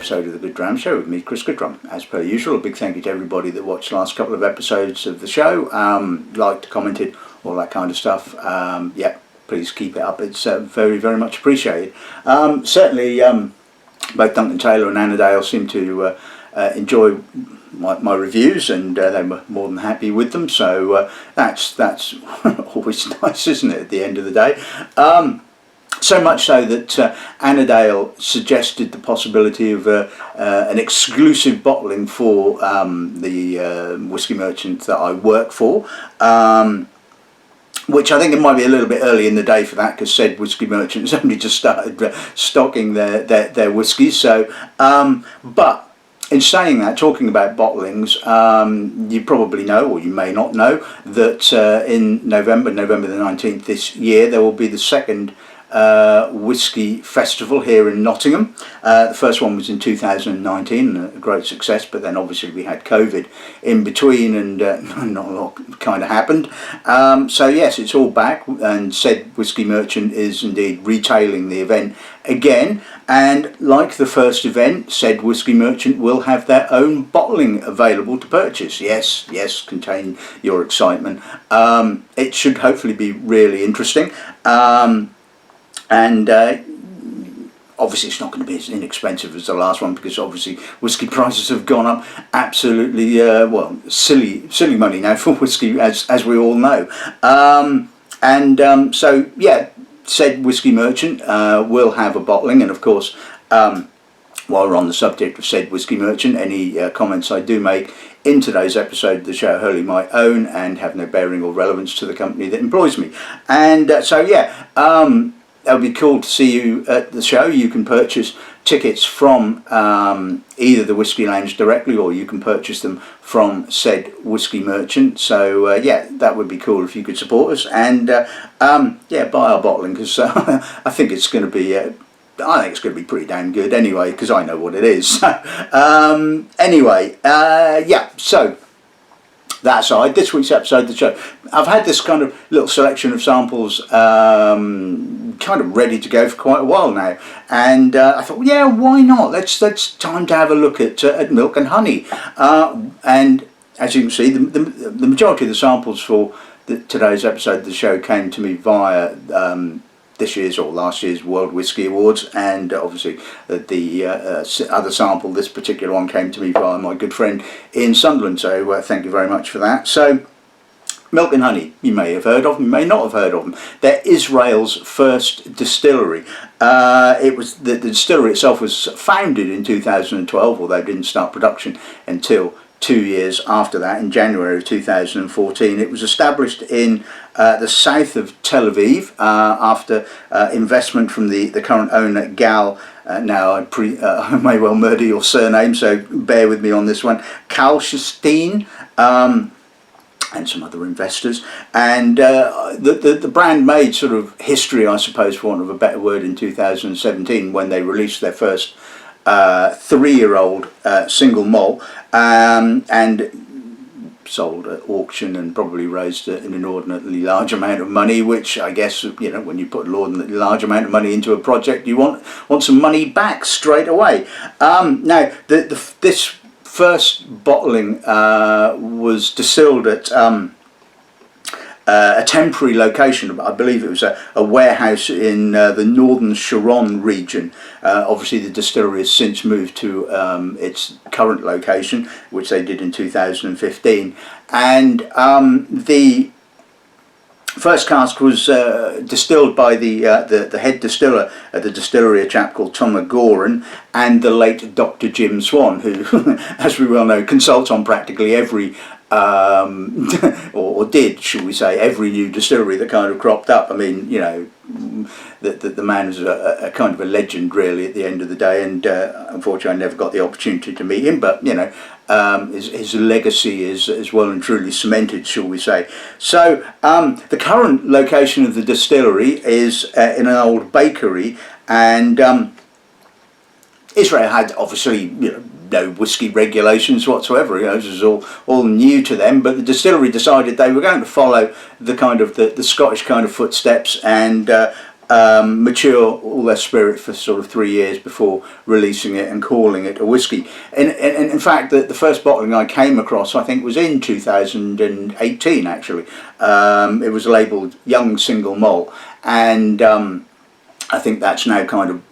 episode of the Good Dram Show with me, Chris Goodrum. As per usual, a big thank you to everybody that watched the last couple of episodes of the show, liked, commented, all that kind of stuff. Yeah, please keep it up. It's very, very much appreciated. Certainly, both Duncan Taylor and Annadale seem to enjoy my reviews, and they were more than happy with them. So that's always nice, isn't it? At the end of the day. So much so that Annadale suggested the possibility of an exclusive bottling for the whisky merchant that I work for, which I think it might be a little bit early in the day for that, because said whisky merchant has only just started stocking their whiskies. So, but in saying that, talking about bottlings, you probably know, or you may not know, that in November the 19th this year, there will be the second whisky festival here in Nottingham. The first one was in 2019, a great success, but then obviously we had COVID in between, and not a lot kind of happened. So yes, it's all back, and said whisky merchant is indeed retailing the event again, and like the first event, said whisky merchant will have their own bottling available to purchase. Yes, contain your excitement. It should hopefully be really interesting. And obviously it's not going to be as inexpensive as the last one, because obviously whisky prices have gone up absolutely silly money now for whisky, as we all know. So yeah, said whisky merchant will have a bottling, and of course while we're on the subject of said whisky merchant, any comments I do make in today's episode of the show are wholly my own and have no bearing or relevance to the company that employs me. And so yeah, it'll be cool to see you at the show. You can purchase tickets from either the Whisky Lounge directly, or you can purchase them from said whisky merchant. So yeah, that would be cool if you could support us, and yeah, buy our bottling, because I think it's going to be pretty damn good anyway, because I know what it is. Anyway, yeah, so that aside, this week's episode of the show, I've had this kind of little selection of samples kind of ready to go for quite a while now, and I thought, well, yeah, why not? Let's time to have a look at milk and honey. And as you can see, the majority of the samples for today's episode of the show came to me via this year's or last year's World Whisky Awards, and obviously the other sample, this particular one, came to me via my good friend in Sunderland, so thank you very much for that. So milk and honey, you may have heard of them, you may not have heard of them. They're Israel's first distillery. It was the distillery itself was founded in 2012, although it didn't start production until 2 years after that, in January of 2014. It was established in the south of Tel Aviv after investment from the current owner, Gal. Now I may well murder your surname, so bear with me on this one. Kalshestein, and some other investors, and the brand made sort of history, I suppose, for want of a better word, in 2017 when they released their first 3-year-old single malt, and sold at auction and probably raised an inordinately large amount of money, which I guess, you know, when you put an inordinately large amount of money into a project, you want some money back straight away. Now this first bottling was distilled at a temporary location. I believe it was a warehouse in the northern Sharon region. Obviously the distillery has since moved to its current location, which they did in 2015, and the first cask was distilled by the head distiller at the distillery, a chap called Tom Goran, and the late Dr. Jim Swan, who, as we well know, consults on practically every or did, should we say, every new distillery that kind of cropped up. I mean, you know, the man is a kind of a legend, really, at the end of the day, and unfortunately I never got the opportunity to meet him, but, you know, his legacy is well and truly cemented, shall we say. So the current location of the distillery is in an old bakery, and Israel had, obviously, you know, no whisky regulations whatsoever. You know, this was all new to them, but the distillery decided they were going to follow the kind of the Scottish kind of footsteps, and mature all their spirit for sort of 3 years before releasing it and calling it a whiskey. And in fact, the first bottling I came across, I think, was in 2018 actually. It was labelled Young Single Malt, and I think that's now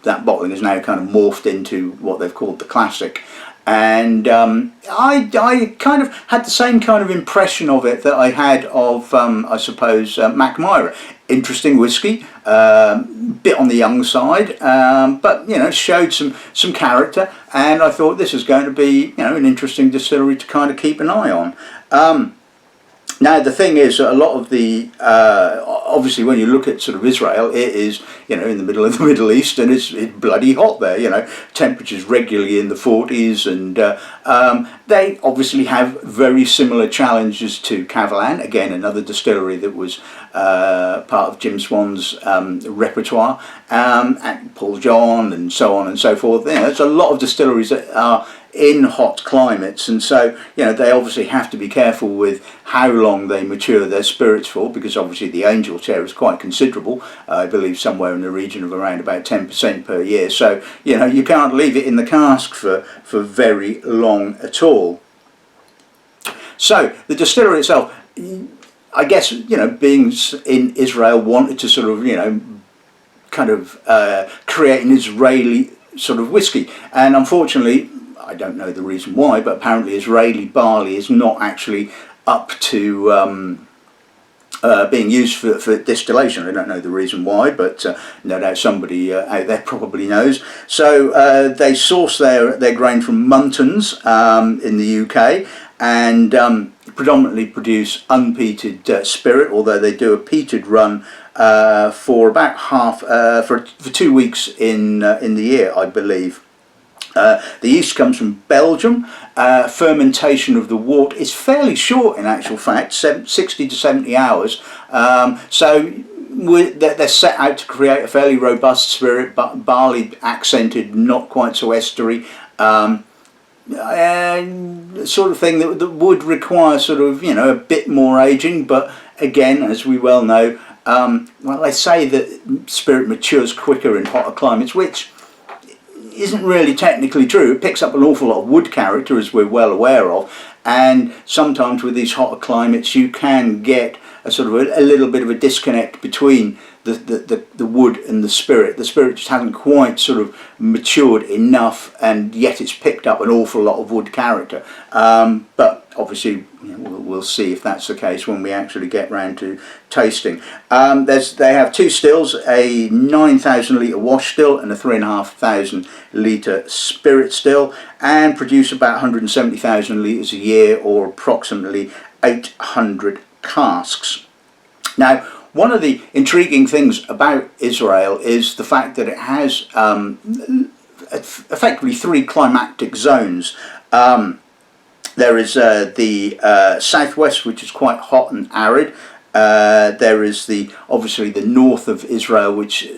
that bottling is now kind of morphed into what they've called the Classic. And I kind of had the same kind of impression of it that I had of, I suppose, Mac Myra. Interesting whiskey, bit on the young side, but showed some character, and I thought this is going to be an interesting distillery to kind of keep an eye on. Now the thing is, a lot of the obviously when you look at sort of Israel, it is in the middle of the Middle East, and it's bloody hot there. Temperatures regularly in the 40s, and they obviously have very similar challenges to Kavalan. Again, another distillery that was part of Jim Swan's repertoire, and Paul John, and so on and so forth. There's a lot of distilleries that are in hot climates, and so they obviously have to be careful with how long they mature their spirits for, because obviously the angel share is quite considerable. I believe somewhere in the region of around about 10% per year, so you can't leave it in the cask for very long at all. So the distillery itself, I guess being in Israel, wanted to sort of kind of create an Israeli sort of whiskey, and unfortunately I don't know the reason why, but apparently Israeli barley is not actually up to being used for distillation. I don't know the reason why, but no doubt somebody out there probably knows. So they source their grain from Muntons in the UK, and predominantly produce unpeated spirit, although they do a peated run for about for 2 weeks in the year, I believe. The yeast comes from Belgium. Fermentation of the wort is fairly short in actual fact, 60 to 70 hours. So they're set out to create a fairly robust spirit, but barley accented, not quite so estery. Sort of thing that would require sort of a bit more aging, but again, as we well know, well, they say that spirit matures quicker in hotter climates, which isn't really technically true. It picks up an awful lot of wood character, as we're well aware of, and sometimes with these hotter climates you can get a sort of a little bit of a disconnect between the wood and the spirit. The spirit just hasn't quite sort of matured enough, and yet it's picked up an awful lot of wood character. But obviously we'll see if that's the case when we actually get round to tasting. They have two stills, a 9,000 litre wash still and a 3,500 litre spirit still, and produce about 170,000 litres a year, or approximately 800 casks. Now, one of the intriguing things about Israel is the fact that it has effectively 3 climactic zones. There is the southwest, which is quite hot and arid. There is obviously the north of Israel, which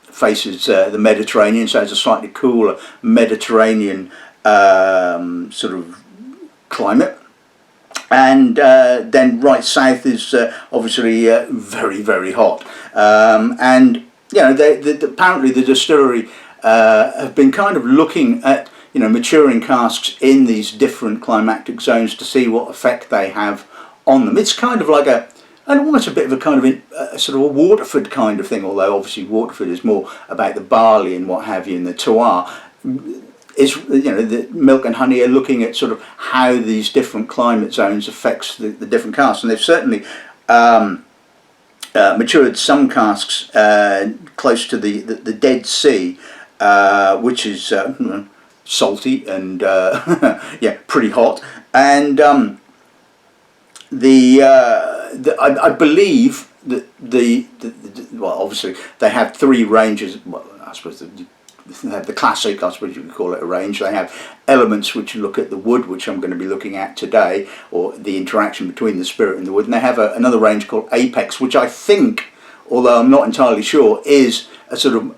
faces the Mediterranean, so it's a slightly cooler Mediterranean sort of climate. And then right south is obviously very, very hot. And apparently the distillery have been kind of looking at maturing casks in these different climactic zones to see what effect they have on them. It's kind of like almost a bit of a kind of a sort of a Waterford kind of thing, although obviously Waterford is more about the barley and what have you, and the terroir. Is the Milk and Honey are looking at sort of how these different climate zones affects the different casks, and they've certainly matured some casks close to the Dead Sea, which is salty and yeah, pretty hot. And I believe that well, obviously they have 3 ranges. Well, I suppose they have the classic, I suppose you could call it a range. They have elements which look at the wood, which I'm going to be looking at today, or the interaction between the spirit and the wood. And they have another range called Apex, which I think, although I'm not entirely sure, is a sort of,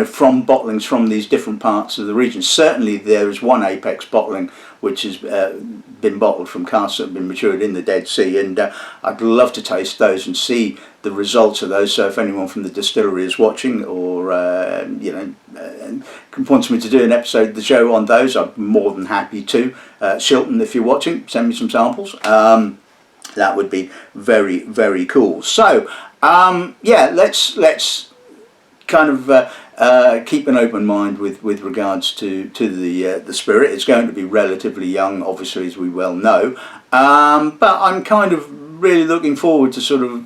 from bottlings from these different parts of the region. Certainly there is one Apex bottling which has been bottled from casks that have been matured in the Dead Sea, and I'd love to taste those and see the results of those. So if anyone from the distillery is watching, or wants me to do an episode of the show on those, I'm more than happy to. Schittl, if you're watching, send me some samples. That would be very, very cool. So let's kind of keep an open mind with regards to the spirit. It's going to be relatively young, obviously, as we well know, but I'm kind of really looking forward to sort of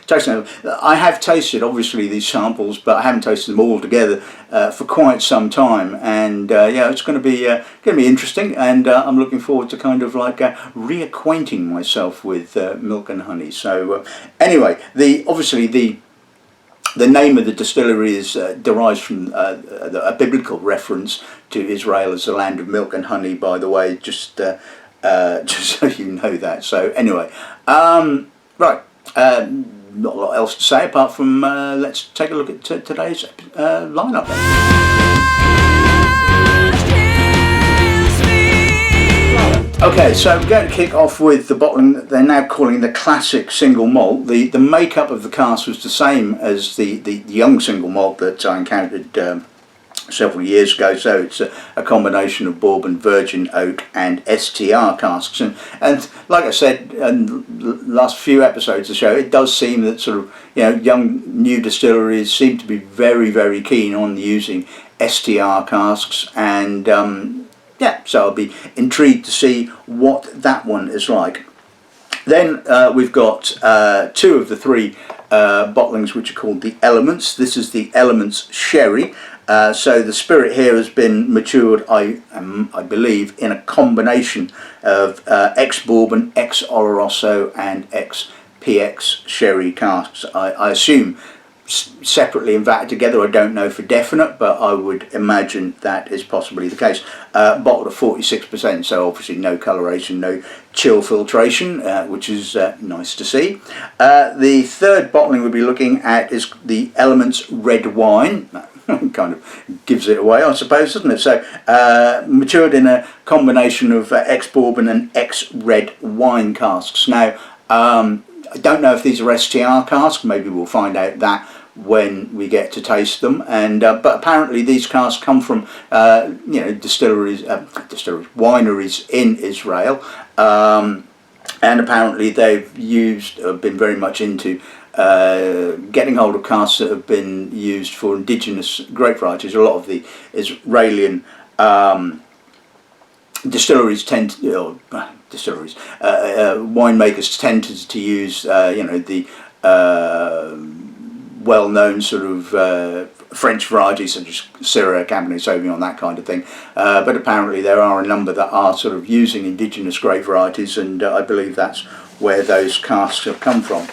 tasting them. I have tasted obviously these samples, but I haven't tasted them all together for quite some time, and it's going to be interesting, and I'm looking forward to kind of like reacquainting myself with milk and honey. So anyway, obviously the name of the distillery is derives from a biblical reference to Israel as the land of milk and honey, by the way, just so you know that. So anyway, right, not a lot else to say apart from let's take a look at today's lineup then. Okay, so we're going to kick off with the bottling that they're now calling the classic single malt. The makeup of the cask was the same as the young single malt that I encountered several years ago. So it's a combination of bourbon, virgin oak and STR casks. And like I said in the last few episodes of the show, it does seem that sort of young new distilleries seem to be very, very keen on using STR casks, and so I'll be intrigued to see what that one is like. Then we've got two of the three bottlings which are called the Elements. This is the Elements Sherry. So the spirit here has been matured, I believe, in a combination of ex-bourbon, ex-oloroso and ex-PX sherry casks. I assume separately and vatted together. I don't know for definite, but I would imagine that is possibly the case. Bottled at 46%, so obviously no coloration, no chill filtration, which is nice to see. The third bottling we'll be looking at is the Elements Red Wine. Kind of gives it away, I suppose, doesn't it? So matured in a combination of ex-bourbon and ex-red wine casks. Now, I don't know if these are STR casks. Maybe we'll find out that when we get to taste them. And but apparently these casks come from distilleries, wineries in Israel, and apparently they've been very much into getting hold of casks that have been used for indigenous grape varieties. A lot of the Israeli distilleries winemakers tend to use the well-known sort of French varieties such as Syrah, Cabernet Sauvignon, that kind of thing. But apparently there are a number that are sort of using indigenous grape varieties, and I believe that's where those casks have come from.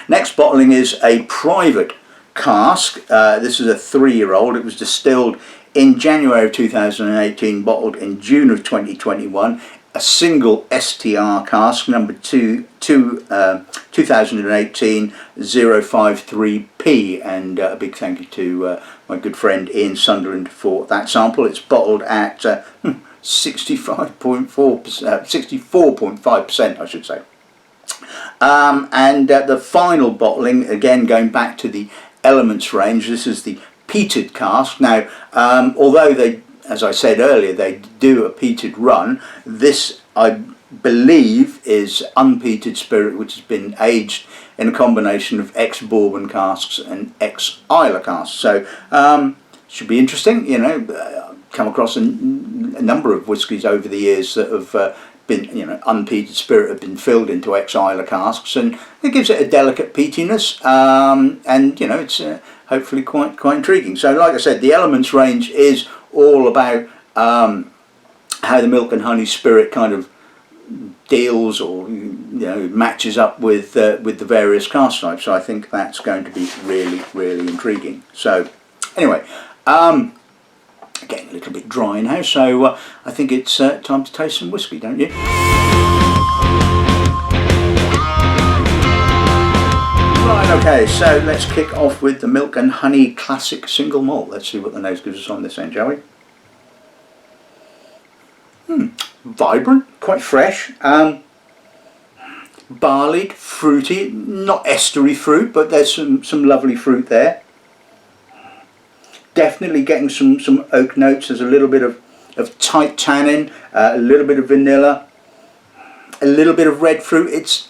Next bottling is a private cask. This is a 3-year-old. It was distilled in January of 2018, bottled in June of 2021. A single STR cask, number 2018 053P, and a big thank you to my good friend Ian Sunderland for that sample. It's bottled at 64.5%, I should say. And the final bottling, again going back to the Elements range, this is the Peated cask. Now, although they, as I said earlier, they do a peated run, this I believe is unpeated spirit which has been aged in a combination of ex-bourbon casks and ex-Islay casks. So should be interesting. Come across a number of whiskies over the years that have been, unpeated spirit have been filled into ex-Islay casks, and it gives it a delicate peatiness, and it's hopefully quite intriguing. So like I said, the Elements range is all about how the milk and honey spirit kind of deals or matches up with the various cask types. So I think that's going to be really, really intriguing. So anyway, getting a little bit dry now, so I think it's time to taste some whiskey, don't you? Right, okay, so let's kick off with the Milk and Honey Classic Single Malt. Let's see what the nose gives us on this end, shall we? Vibrant, quite fresh. barleyed, fruity, not estery fruit, but there's some lovely fruit there. Definitely getting some oak notes. There's a little bit of tight tannin, a little bit of vanilla, a little bit of red fruit. It's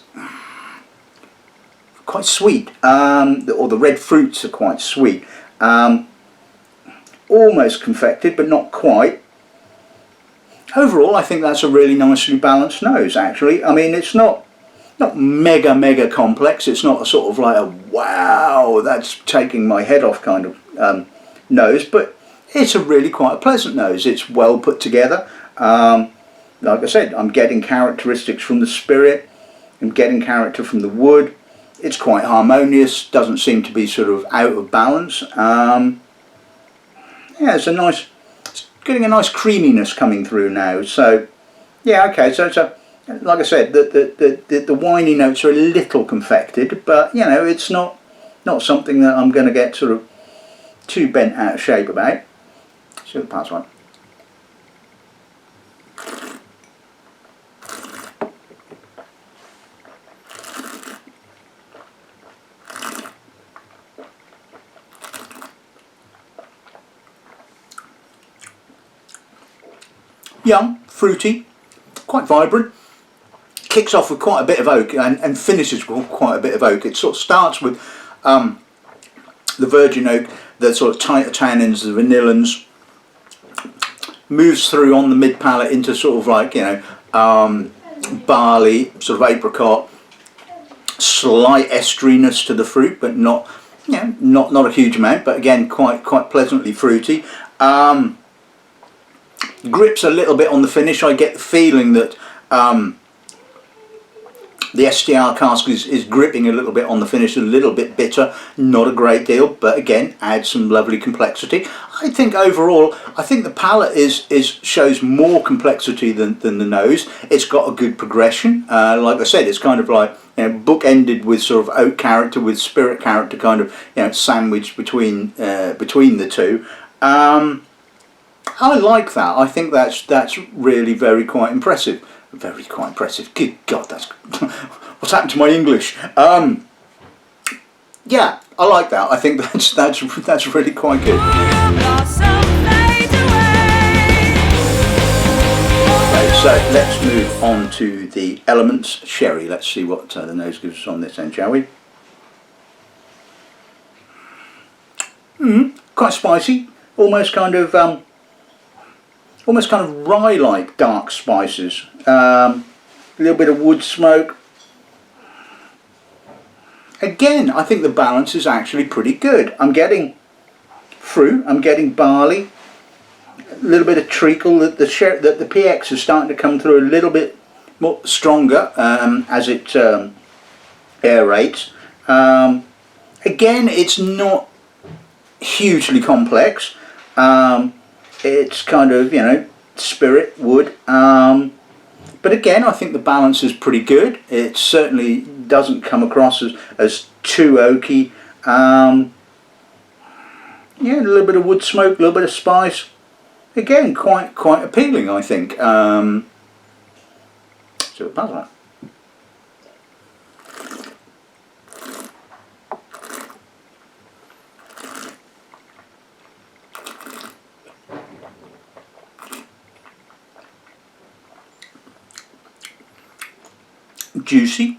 quite sweet, or the red fruits are quite sweet. Almost confected, but not quite. Overall, I think that's a really nicely balanced nose, actually. I mean, it's not mega complex. It's not a sort of like a wow, that's taking my head off kind of nose, but it's a really quite a pleasant nose. It's well put together. Like I said, I'm getting characteristics from the spirit, I'm getting character from the wood. It's quite harmonious, doesn't seem to be sort of out of balance. Yeah, it's getting a nice creaminess coming through now. So yeah, okay, so like I said, the winey notes are a little confected, but you know, it's not something that I'm going to get sort of too bent out of shape about. So pass one. Young, fruity, quite vibrant, kicks off with quite a bit of oak and finishes with quite a bit of oak. It sort of starts with the virgin oak, the sort of tighter tannins, the vanillins, moves through on the mid palate into sort of like, you know, barley, sort of apricot, slight esteriness to the fruit, but not, you know, not a huge amount, but again quite pleasantly fruity. Grips a little bit on the finish. I get the feeling that the STR cask is gripping a little bit on the finish, a little bit bitter, not a great deal, but again adds some lovely complexity. I think overall, I think the palate shows more complexity than the nose. It's got a good progression. Like I said, it's kind of like, you know, bookended with sort of oak character with spirit character, kind of, you know, sandwiched between the two. I like that. I think that's really quite impressive. Very quite impressive. Good God, that's what's happened to my English. Yeah, I like that. I think that's really quite good. Okay, so let's move on to the elements. Sherry. Let's see what the nose gives us on this end, shall we? Quite spicy. Almost kind of rye-like dark spices. A little bit of wood smoke. Again, I think the balance is actually pretty good. I'm getting fruit, I'm getting barley, a little bit of treacle. The PX is starting to come through a little bit more stronger as it aerates. Again, it's not hugely complex. It's kind of, you know, spirit, wood, but again I think the balance is pretty good. It certainly doesn't come across as too oaky. Yeah, a little bit of wood smoke, a little bit of spice. Again, quite appealing, I think. So pass that. Juicy,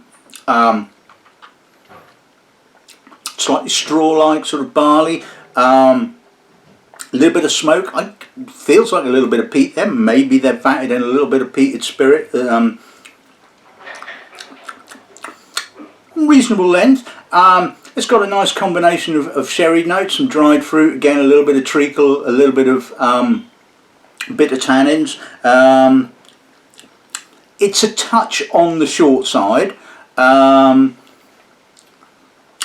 slightly straw-like sort of barley, a little bit of smoke. Feels like a little bit of peat there. Maybe they've vatted in a little bit of peated spirit. Reasonable length. It's got a nice combination of sherry notes, some dried fruit, again a little bit of treacle, a little bit of bitter tannins. It's a touch on the short side.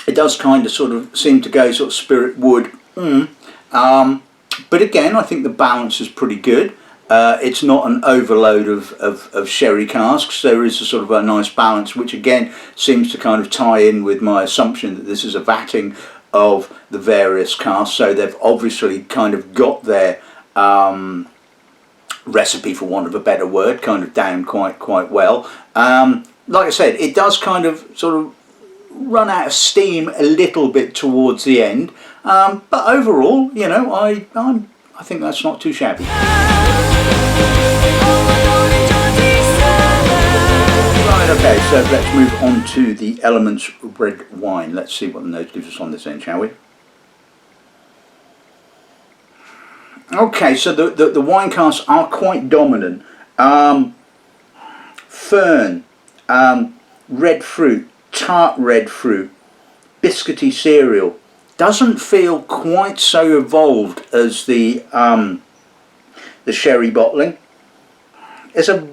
It does kind of sort of seem to go sort of spirit wood. But again, I think the balance is pretty good. It's not an overload of sherry casks. There is a sort of a nice balance, which again seems to kind of tie in with my assumption that this is a vatting of the various casks. So they've obviously kind of got their recipe, for want of a better word, kind of down quite well. like I said, it does kind of sort of run out of steam a little bit towards the end, but overall, you know, I think that's not too shabby. Right, okay, so let's move on to the Elements red wine. Let's see what the nose gives us on this end, shall we? Okay, so the wine casks are quite dominant. Fern, red fruit, tart red fruit, biscuity cereal. Doesn't feel quite so evolved as the sherry bottling. There's a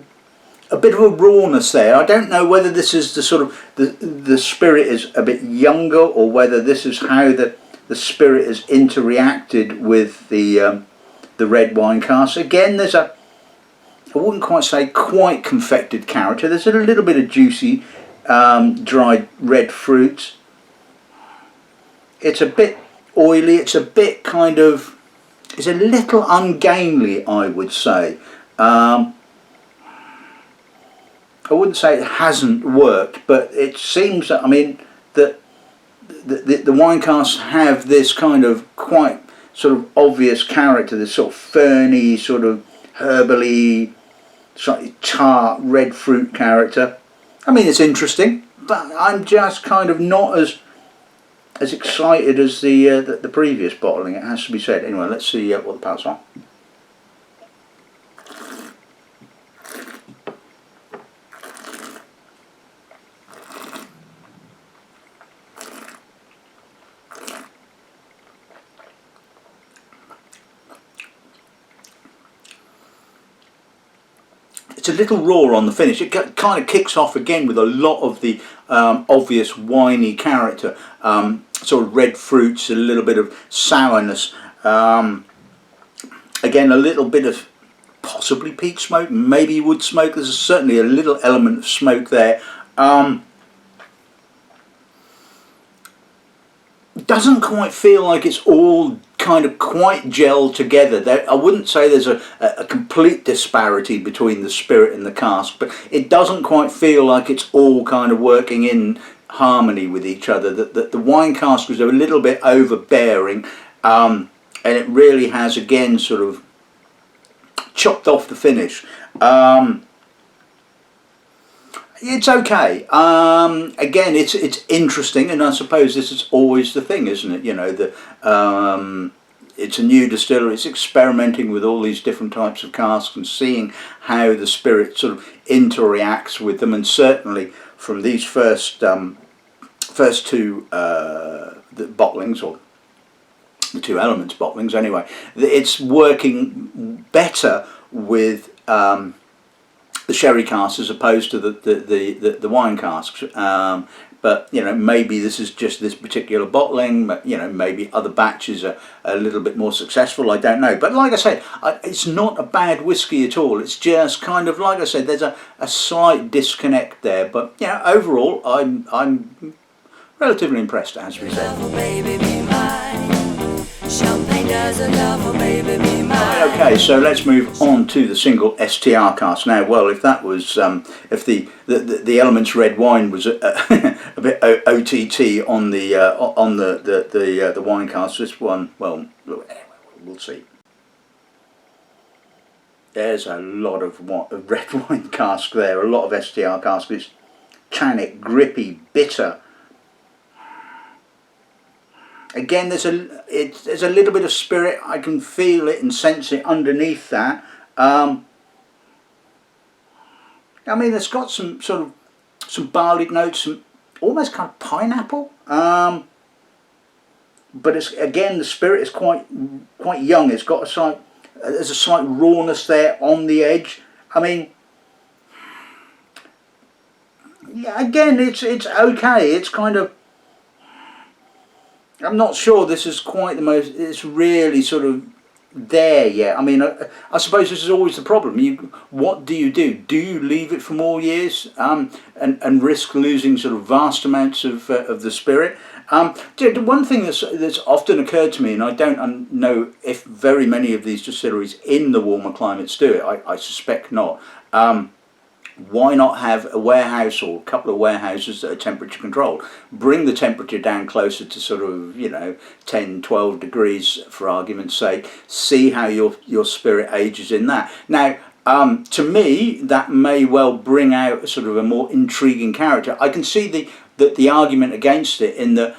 bit of a rawness there. I don't know whether this is the sort of the spirit is a bit younger, or whether this is how the spirit has interreacted with the red wine cask. Again, there's I wouldn't quite say quite confected character. There's a little bit of juicy dried red fruit. It's a bit oily. It's a bit kind of, it's a little ungainly, I would say. I wouldn't say it hasn't worked, but it seems that, I mean, that the wine casks have this kind of quite sort of obvious character, this sort of ferny, sort of herbally, slightly tart red fruit character. I mean, it's interesting, but I'm just kind of not as excited as the previous bottling, it has to be said. Anyway, let's see what the palates are. It's a little raw on the finish. It kind of kicks off again with a lot of the obvious winey character, sort of red fruits, a little bit of sourness, again a little bit of possibly peat smoke, maybe wood smoke. There's certainly a little element of smoke there. Doesn't quite feel like it's all kind of quite gelled together. I wouldn't say there's a complete disparity between the spirit and the cask, but it doesn't quite feel like it's all kind of working in harmony with each other. That the wine cask was a little bit overbearing, and it really has again sort of chopped off the finish. It's okay. Again, it's interesting, and I suppose this is always the thing, isn't it? You know, it's a new distillery. It's experimenting with all these different types of casks and seeing how the spirit sort of interacts with them. And certainly from these first two the bottlings, or the two Elements bottlings anyway, it's working better with the sherry casks as opposed to the wine casks. But you know, maybe this is just this particular bottling, but you know, maybe other batches are a little bit more successful, I don't know. But like I said, it's not a bad whiskey at all. It's just kind of, like I said, there's a slight disconnect there, but you know, overall I'm relatively impressed, as we said. Right, okay, so let's move on to the single STR cask now. Well, if that was if the Elements red wine was a bit OTT on the wine cask, this one, well, we'll see. There's a lot of red wine cask there, a lot of STR cask. It's tannic, grippy, bitter. Again, there's a little bit of spirit. I can feel it and sense it underneath that. I mean, it's got some sort of barley notes, some almost kind of pineapple. But it's, again, the spirit is quite young. It's got there's a slight rawness there on the edge. I mean, yeah, again, it's okay. It's kind of, I'm not sure this is quite the most, it's really sort of there yet. I mean, I suppose this is always the problem. What do? Do you leave it for more years and risk losing sort of vast amounts of the spirit? One thing that's often occurred to me, and I don't know if very many of these distilleries in the warmer climates do it, I suspect not, Why not have a warehouse or a couple of warehouses that are temperature controlled? Bring the temperature down closer to sort of, 10, 12 degrees for argument's sake. See how your spirit ages in that. Now, to me, that may well bring out sort of a more intriguing character. I can see the argument against it in that,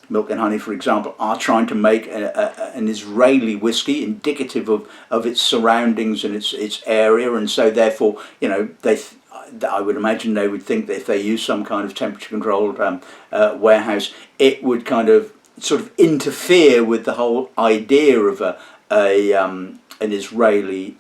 Milk and Honey, for example, are trying to make an Israeli whiskey indicative of its surroundings and its area, and so therefore, I would imagine they would think that if they use some kind of temperature controlled warehouse, it would kind of sort of interfere with the whole idea of an Israeli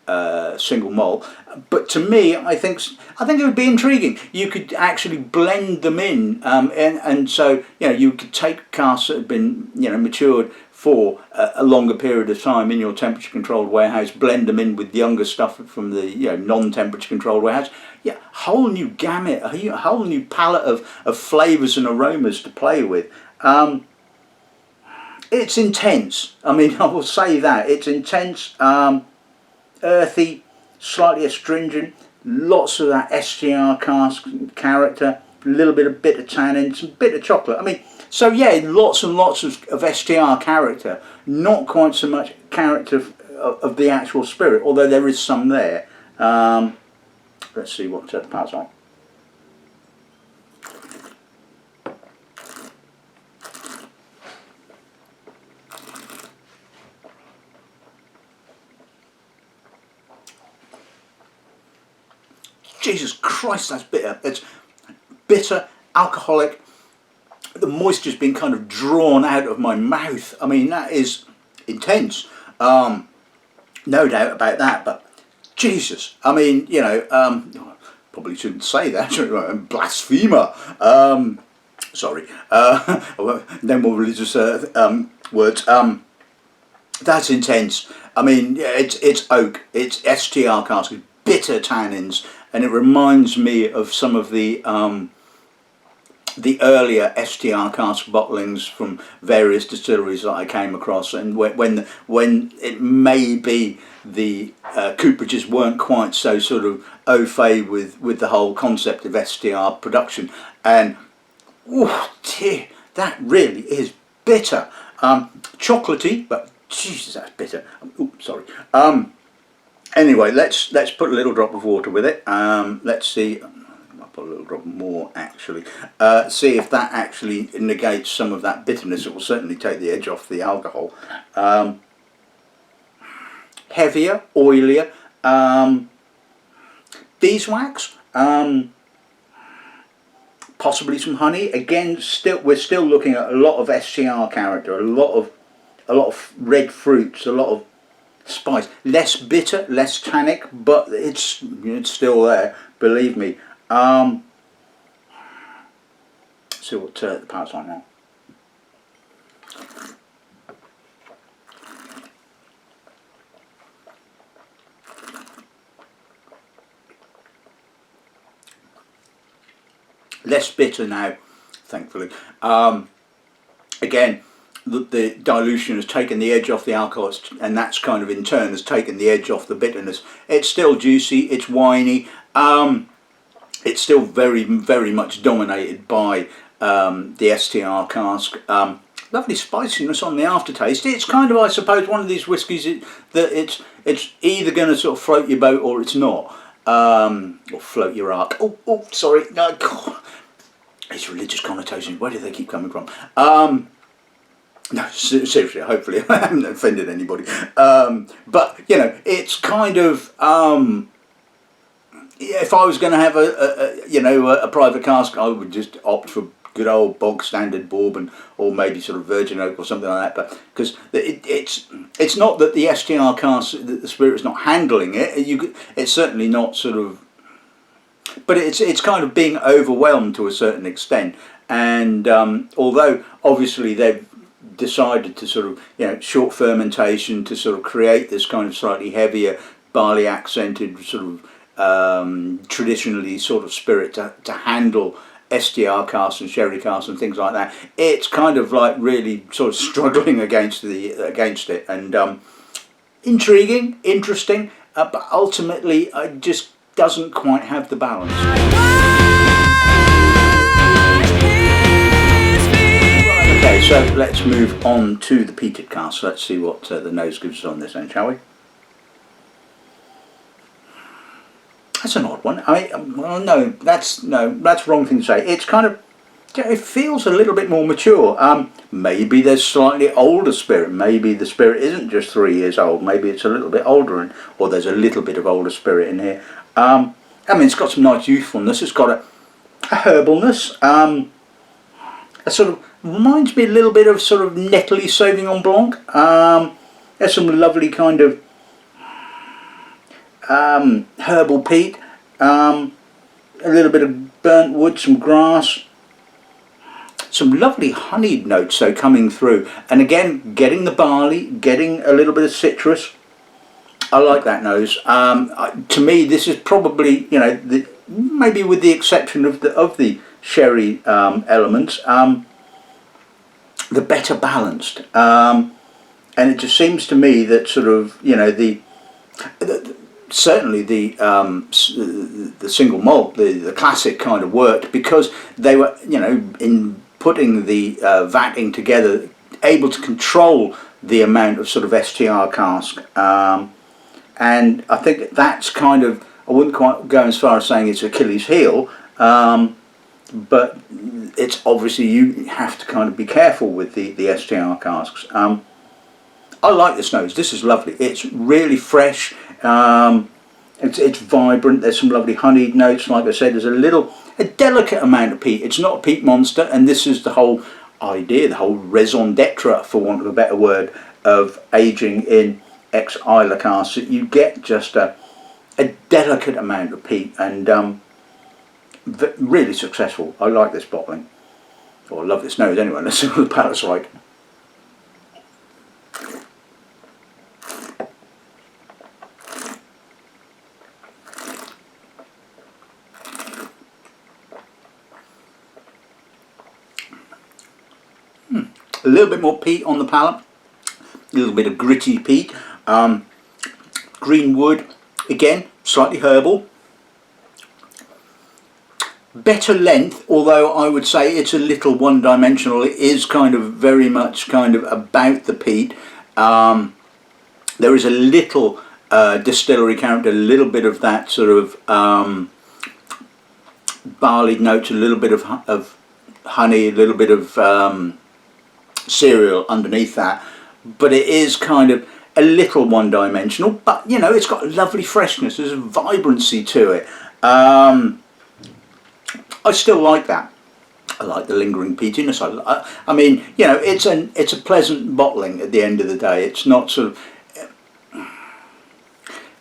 single malt. But to me, I think it would be intriguing. You could actually blend them in, and so you could take casks that have been matured for a longer period of time in your temperature controlled warehouse, blend them in with younger stuff from the non-temperature controlled warehouse. Yeah, whole new gamut, a whole new palette of flavours and aromas to play with. It's intense. I mean, I will say that it's intense, earthy, slightly astringent, lots of that STR cask character, a little bit of bitter tannin, some bitter chocolate. I mean, so yeah, lots and lots of STR character, not quite so much character of the actual spirit, although there is some there. Let's see what the parts like. Jesus Christ, that's bitter. It's bitter, alcoholic. The moisture's been kind of drawn out of my mouth. I mean, that is intense. No doubt about that. But Jesus, I mean, probably shouldn't say that. Blasphemer. Sorry. No more religious words. That's intense. I mean, it's oak. It's STR cask, bitter tannins. And it reminds me of some of the earlier STR cask bottlings from various distilleries that I came across, and when it may be the cooperages weren't quite so sort of au fait with the whole concept of STR production, and oh dear, that really is bitter, chocolatey, but Jesus, that's bitter. Oops, sorry. Anyway, let's put a little drop of water with it. Let's see. I'll put a little drop more actually. See if that actually negates some of that bitterness. It will certainly take the edge off the alcohol. Heavier, oilier. Beeswax. Possibly some honey. Again, we're still looking at a lot of STR character. A lot of red fruits. A lot of spice, less bitter, less tannic, but it's still there, believe me. See what the parts are now. Less bitter now, thankfully. Again, the dilution has taken the edge off the alcohol, and that's kind of in turn has taken the edge off the bitterness. It's still juicy, it's winey, it's still very, very much dominated by the STR cask. Lovely spiciness on the aftertaste. It's kind of, I suppose, one of these whiskies that it's either going to sort of float your boat or it's not, or float your ark. Oh, sorry, no, God. These religious connotations, where do they keep coming from? No, seriously, hopefully I haven't offended anybody. But, it's kind of, if I was going to have a private cask, I would just opt for good old bog standard bourbon, or maybe sort of virgin oak or something like that. But because it's not that the STR cask, the spirit's not handling it. It's certainly not sort of, but it's kind of being overwhelmed to a certain extent. And although obviously they've decided to sort of short fermentation to sort of create this kind of slightly heavier barley accented sort of traditionally sort of spirit to handle STR casks and sherry casks and things like that, it's kind of like really sort of struggling against it, and intriguing, interesting, but ultimately I just doesn't quite have the balance. Okay, so let's move on to the peated cask. Let's see what the nose gives us on this end, shall we? That's an odd one. Well, no, that's the wrong thing to say. It's kind of, it feels a little bit more mature. Maybe there's slightly older spirit. Maybe the spirit isn't just 3 years old. Maybe it's a little bit older, or there's a little bit of older spirit in here. I mean, it's got some nice youthfulness. It's got a herbalness. It sort of reminds me a little bit of sort of Netley Sauvignon Blanc. There's some lovely kind of herbal peat, a little bit of burnt wood, some grass, some lovely honeyed notes so coming through, and again getting the barley, getting a little bit of citrus. I like that nose. To me, this is probably, you know, maybe with the exception of the sherry elements, the better balanced, and it just seems to me that sort of, you know, certainly the single malt, the classic kind of worked, because they were, you know, in putting the vatting together, able to control the amount of sort of STR cask, and I think that's kind of, I wouldn't quite go as far as saying it's Achilles' heel, but it's obviously, you have to kind of be careful with the STR casks. I like this nose. This is lovely. It's really fresh. It's vibrant. There's some lovely honeyed notes. Like I said, there's a delicate amount of peat. It's not a peat monster, and this is the whole idea, the whole raison d'etre, for want of a better word, of aging in ex-Isla casks, that you get just a delicate amount of peat, and really successful. I like this bottling. Or I love this nose anyway. Let's see what the palate's like. A little bit more peat on the palate, a little bit of gritty peat, green wood, again slightly herbal, better length, although I would say it's a little one-dimensional. It is kind of very much kind of about the peat. There is a little distillery character, a little bit of that sort of barley notes, a little bit of honey, a little bit of cereal underneath that, but it is kind of a little one-dimensional, but you know, it's got lovely freshness. There's a vibrancy to it. I still like that. I like the lingering peatiness. I mean, you know, it's a pleasant bottling at the end of the day. It's not sort of,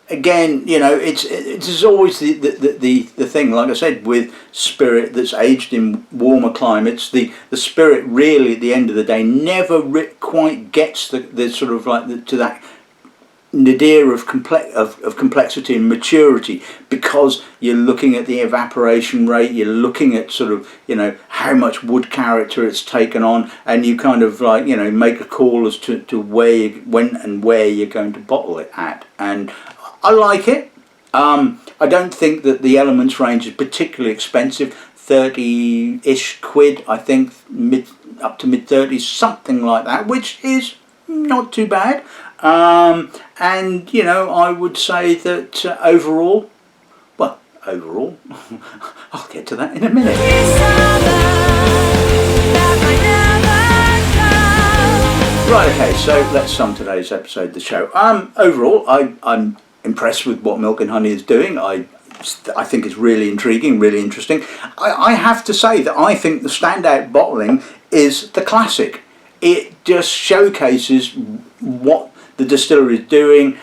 again, you know, it's always the thing, like I said, with spirit that's aged in warmer climates, the spirit really at the end of the day never quite gets the sort of like to that nadir of complexity and maturity, because you're looking at the evaporation rate, you're looking at sort of, you know, how much wood character it's taken on, and you kind of like, you know, make a call as to when and where you're going to bottle it at. And I like it. I don't think that the Elements range is particularly expensive. 30-ish quid, I think, up to mid-30s, something like that, which is not too bad. And you know, I would say that overall, I'll get to that in a minute. Right, okay, so let's sum today's episode of the show. Overall, I'm impressed with what Milk and Honey is doing. I think it's really intriguing, really interesting. I have to say that I think the standout bottling is the Classic. It just showcases what the distillery is doing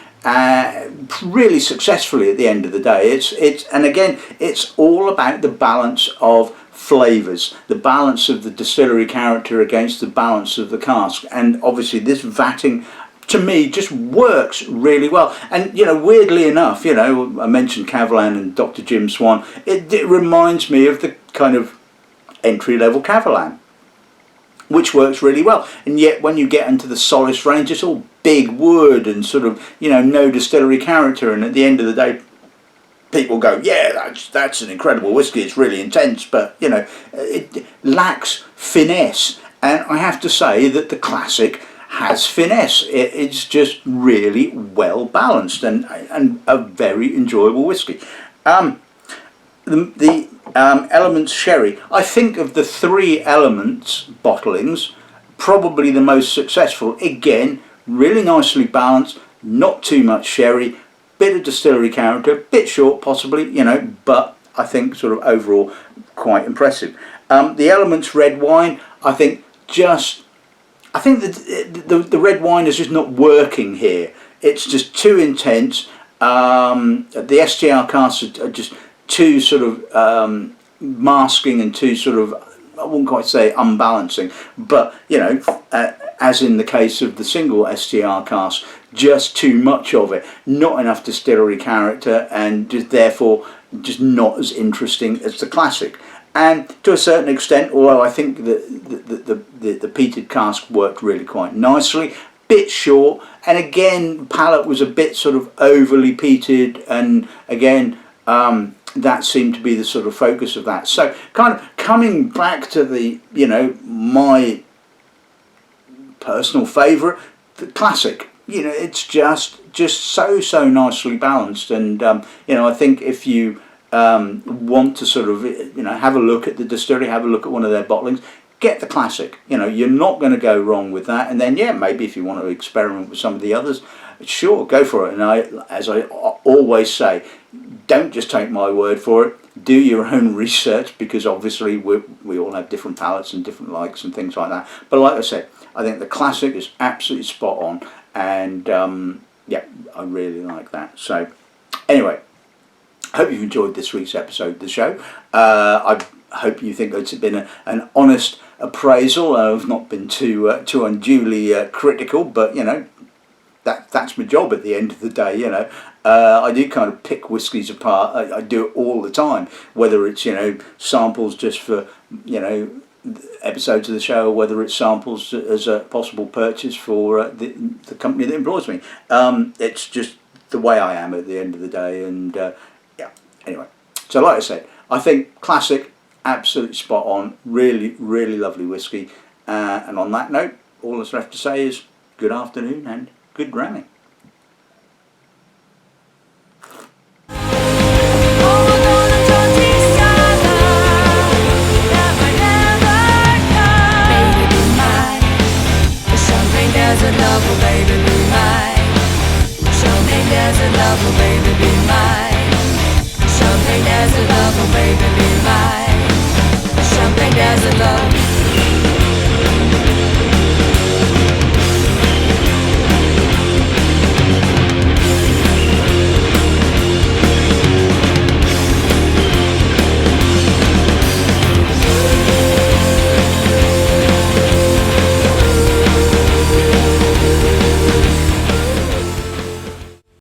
really successfully at the end of the day. And again, it's all about the balance of flavours, the balance of the distillery character against the balance of the cask, and obviously this vatting to me just works really well. And you know, weirdly enough, you know, I mentioned Cavalan and Dr. Jim Swan, it reminds me of the kind of entry-level Cavalan, which works really well. And yet when you get into the Solace range, it's all big wood and sort of, you know, no distillery character, and at the end of the day, people go, yeah, that's an incredible whiskey, it's really intense, but you know, it lacks finesse. And I have to say that the Classic has finesse. It's just really well balanced and a very enjoyable whiskey. The Elements Sherry, I think of the 3 Elements bottlings, probably the most successful. Again, really nicely balanced, not too much sherry, bit of distillery character, bit short possibly, you know, but I think sort of overall quite impressive. The Elements red wine, I think that the red wine is just not working here. It's just too intense. The STR casks are just too sort of masking and too sort of, I wouldn't quite say unbalancing, but you know, as in the case of the single STR cask, just too much of it, not enough distillery character, and just therefore just not as interesting as the Classic. And to a certain extent, although I think the peated cask worked really quite nicely, bit short, and again palate was a bit sort of overly peated, and again that seemed to be the sort of focus of that. So kind of coming back to the, you know, my personal favourite, the Classic. You know, it's just so nicely balanced, and you know, I think if you want to sort of, you know, have a look at the distillery, have a look at one of their bottlings, get the Classic. You know, you're not going to go wrong with that. And then, yeah, maybe if you want to experiment with some of the others, sure, go for it. And as I always say, don't just take my word for it. Do your own research, because obviously we all have different palates and different likes and things like that. But like I said, I think the Classic is absolutely spot on, and yeah, I really like that. So anyway, I hope you've enjoyed this week's episode of the show. I hope you think it's been an honest appraisal. I've not been too unduly critical, but you know, that's my job at the end of the day. You know, I do kind of pick whiskies apart. I do it all the time, whether it's, you know, samples just for, you know, episodes of the show, or whether it's samples as a possible purchase for the company that employs me. It's just the way I am at the end of the day, and yeah. Anyway, so like I said, I think Classic, absolutely spot on, really lovely whiskey. And on that note, all that's left to say is good afternoon and good dramming. Lover, baby, be mine. Champagne as a lover, baby, be mine. Champagne as a lover, baby, be mine. Champagne as a lover.